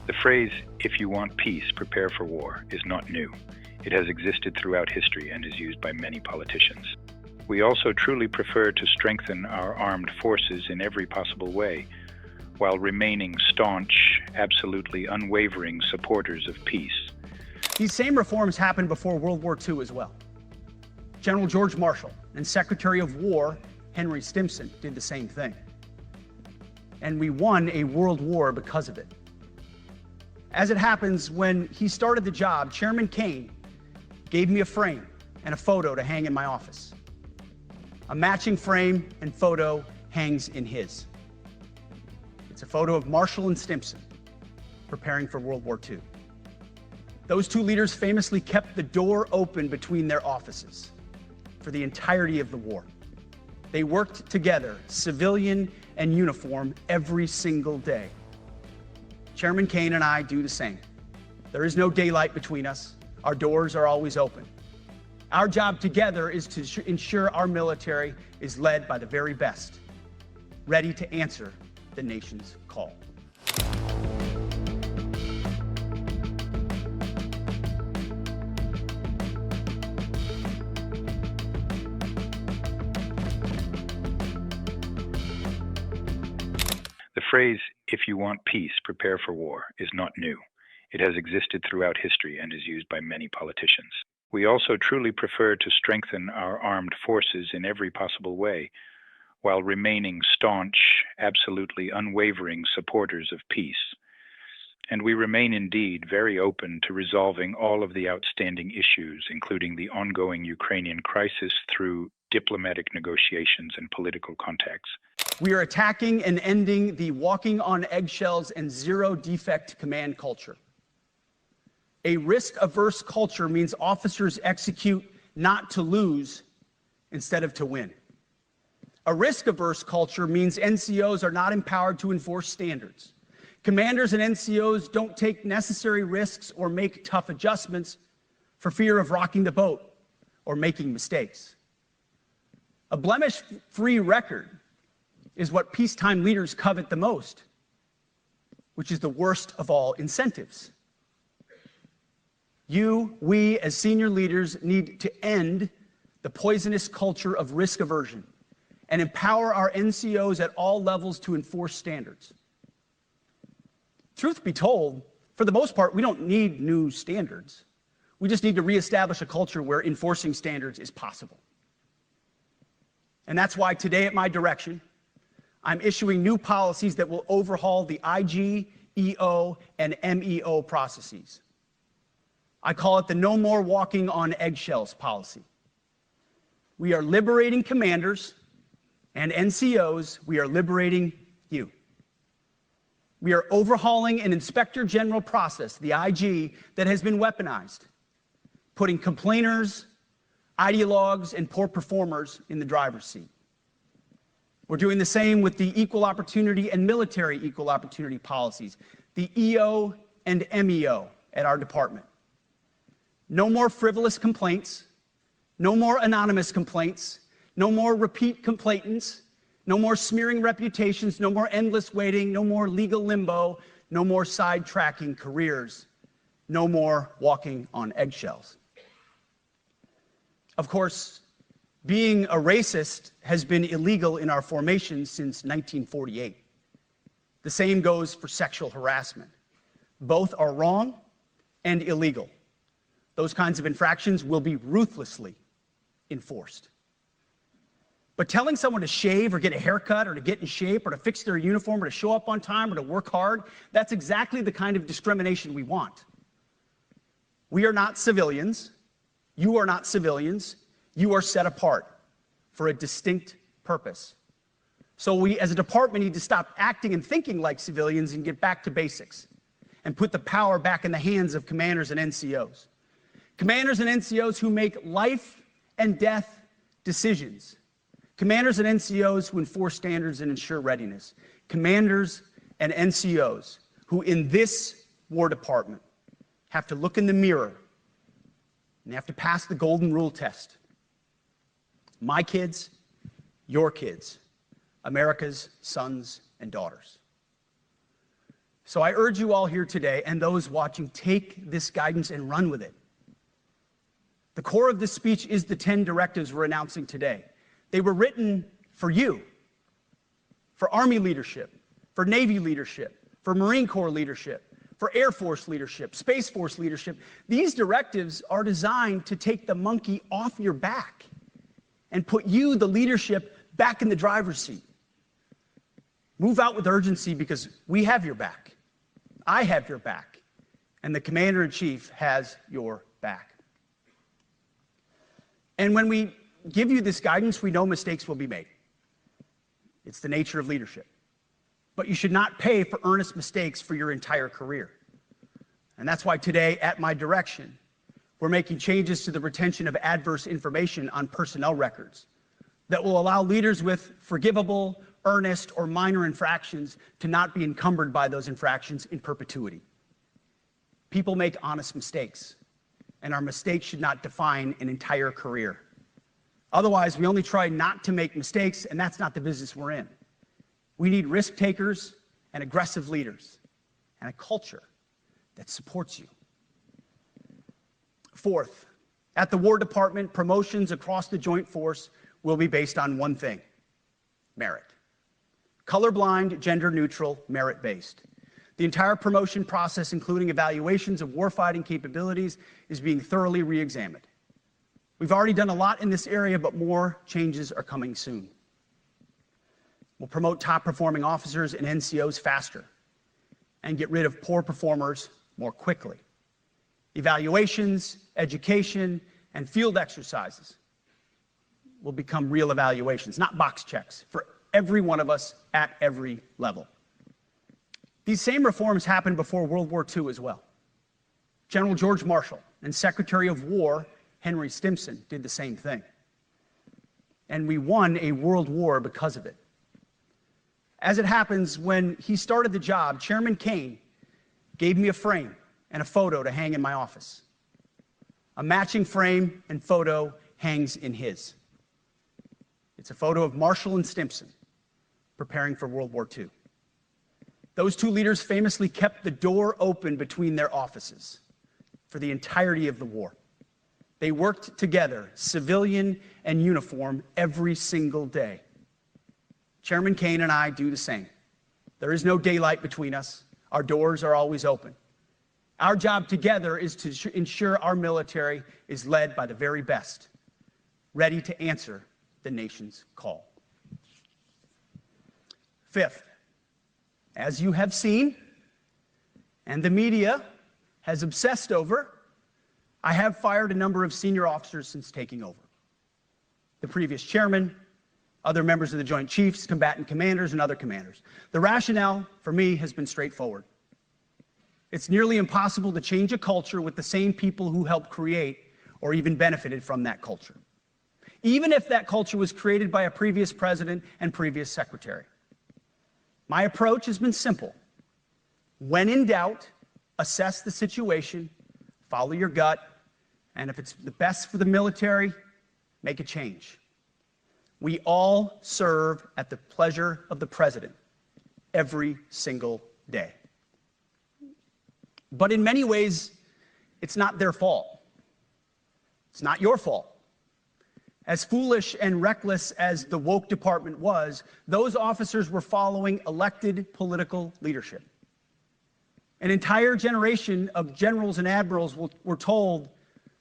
The phrase, "if you want peace, prepare for war," is not new. It has existed throughout history and is used by many politicians. We also truly prefer to strengthen our armed forces in every possible way, while remaining staunch, absolutely unwavering supporters of peace. These same reforms happened before World War II as well. General George Marshall and Secretary of War Henry Stimson did the same thing. And we won a world war because of it. As it happens, when he started the job, Chairman Kaine gave me a frame and a photo to hang in my office. A matching frame and photo hangs in his. It's a photo of Marshall and Stimson preparing for World War II. Those two leaders famously kept the door open between their offices for the entirety of the war. They worked together, civilian and uniform, every single day. Chairman Kaine and I do the same. There is no daylight between us. Our doors are always open. Our job together is to ensure our military is led by the very best, ready to answer the nation's call. The phrase, "if you want peace, prepare for war," is not new. It has existed throughout history and is used by many politicians. We also truly prefer to strengthen our armed forces in every possible way, while remaining staunch, absolutely unwavering supporters of peace. And we remain indeed very open to resolving all of the outstanding issues, including the ongoing Ukrainian crisis, through diplomatic negotiations and political contacts. We are attacking and ending the walking on eggshells and zero-defect command culture. A risk-averse culture means officers execute not to lose instead of to win. A risk-averse culture means NCOs are not empowered to enforce standards. Commanders and NCOs don't take necessary risks or make tough adjustments for fear of rocking the boat or making mistakes. A blemish-free record is what peacetime leaders covet the most, which is the worst of all incentives. We, as senior leaders, need to end the poisonous culture of risk aversion and empower our NCOs at all levels to enforce standards. Truth be told, for the most part, we don't need new standards. We just need to reestablish a culture where enforcing standards is possible. And that's why today, at my direction, I'm issuing new policies that will overhaul the IG, EO, and MEO processes. I call it the No More Walking on Eggshells policy. We are liberating commanders and NCOs. We are liberating you. We are overhauling an Inspector General process, the IG, that has been weaponized, putting complainers, ideologues, and poor performers in the driver's seat. We're doing the same with the equal opportunity and military equal opportunity policies, the EO and MEO at our department. No more frivolous complaints, no more anonymous complaints, no more repeat complainants, no more smearing reputations, no more endless waiting, no more legal limbo, no more sidetracking careers, no more walking on eggshells. Of course, being a racist has been illegal in our formation since 1948. The same goes for sexual harassment. Both are wrong and illegal. Those kinds of infractions will be ruthlessly enforced. But telling someone to shave or get a haircut or to get in shape or to fix their uniform or to show up on time or to work hard, that's exactly the kind of discrimination we want. We are not civilians. You are not civilians. You are set apart for a distinct purpose. So we, as a department, need to stop acting and thinking like civilians and get back to basics and put the power back in the hands of commanders and NCOs. Commanders and NCOs who make life and death decisions. Commanders and NCOs who enforce standards and ensure readiness. Commanders and NCOs who, in this War Department, have to look in the mirror and have to pass the golden rule test. My kids, your kids, America's sons and daughters. So I urge you all here today and those watching, take this guidance and run with it. The core of this speech is the 10 directives we're announcing today. They were written for you, for Army leadership, for Navy leadership, for Marine Corps leadership, for Air Force leadership, Space Force leadership. These directives are designed to take the monkey off your back and put you, the leadership, back in the driver's seat. Move out with urgency because we have your back. I have your back. And the Commander-in-Chief has your back. And when we give you this guidance, we know mistakes will be made. It's the nature of leadership. But you should not pay for earnest mistakes for your entire career. And that's why today, at my direction, we're making changes to the retention of adverse information on personnel records that will allow leaders with forgivable, earnest, or minor infractions to not be encumbered by those infractions in perpetuity. People make honest mistakes, and our mistakes should not define an entire career. Otherwise, we only try not to make mistakes, and that's not the business we're in. We need risk takers and aggressive leaders and a culture that supports you. Fourth, at the War Department, promotions across the Joint Force will be based on one thing: merit. Colorblind, gender-neutral, merit-based. The entire promotion process, including evaluations of warfighting capabilities, is being thoroughly re-examined. We've already done a lot in this area, but more changes are coming soon. We'll promote top-performing officers and NCOs faster and get rid of poor performers more quickly. Evaluations, education, and field exercises will become real evaluations, not box checks, for every one of us at every level. These same reforms happened before World War II as well. General George Marshall and Secretary of War Henry Stimson did the same thing. And we won a world war because of it. As it happens, when he started the job, Chairman Kane gave me a frame and a photo to hang in my office. A matching frame and photo hangs in his. It's a photo of Marshall and Stimson preparing for World War II. Those two leaders famously kept the door open between their offices for the entirety of the war. They worked together, civilian and uniform, every single day. Chairman Kane and I do the same. There is no daylight between us. Our doors are always open. Our job together is to ensure our military is led by the very best, ready to answer the nation's call. Fifth, as you have seen, and the media has obsessed over, I have fired a number of senior officers since taking over. The previous chairman, other members of the Joint Chiefs, combatant commanders, and other commanders. The rationale for me has been straightforward. It's nearly impossible to change a culture with the same people who helped create or even benefited from that culture, even if that culture was created by a previous president and previous secretary. My approach has been simple. When in doubt, assess the situation, follow your gut, and if it's the best for the military, make a change. We all serve at the pleasure of the president every single day. But in many ways, it's not their fault. It's not your fault. As foolish and reckless as the woke department was, those officers were following elected political leadership. An entire generation of generals and admirals were told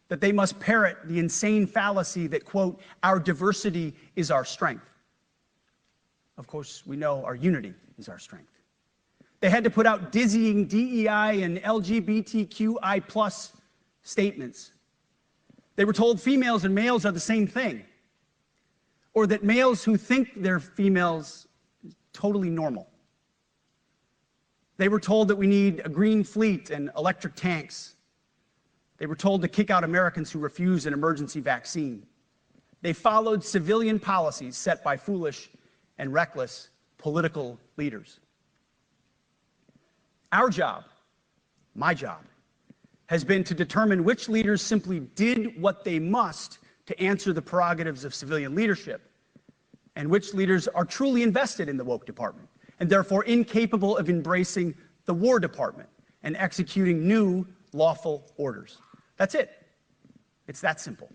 that they must parrot the insane fallacy that, quote, our diversity is our strength. Of course, we know our unity is our strength. They had to put out dizzying DEI and LGBTQI+ statements. They were told females and males are the same thing, or that males who think they're females is totally normal. They were told that we need a green fleet and electric tanks. They were told to kick out Americans who refuse an emergency vaccine. They followed civilian policies set by foolish and reckless political leaders. Our job, my job, has been to determine which leaders simply did what they must to answer the prerogatives of civilian leadership, and which leaders are truly invested in the woke department, and therefore incapable of embracing the War Department, and executing new lawful orders. That's it. It's that simple.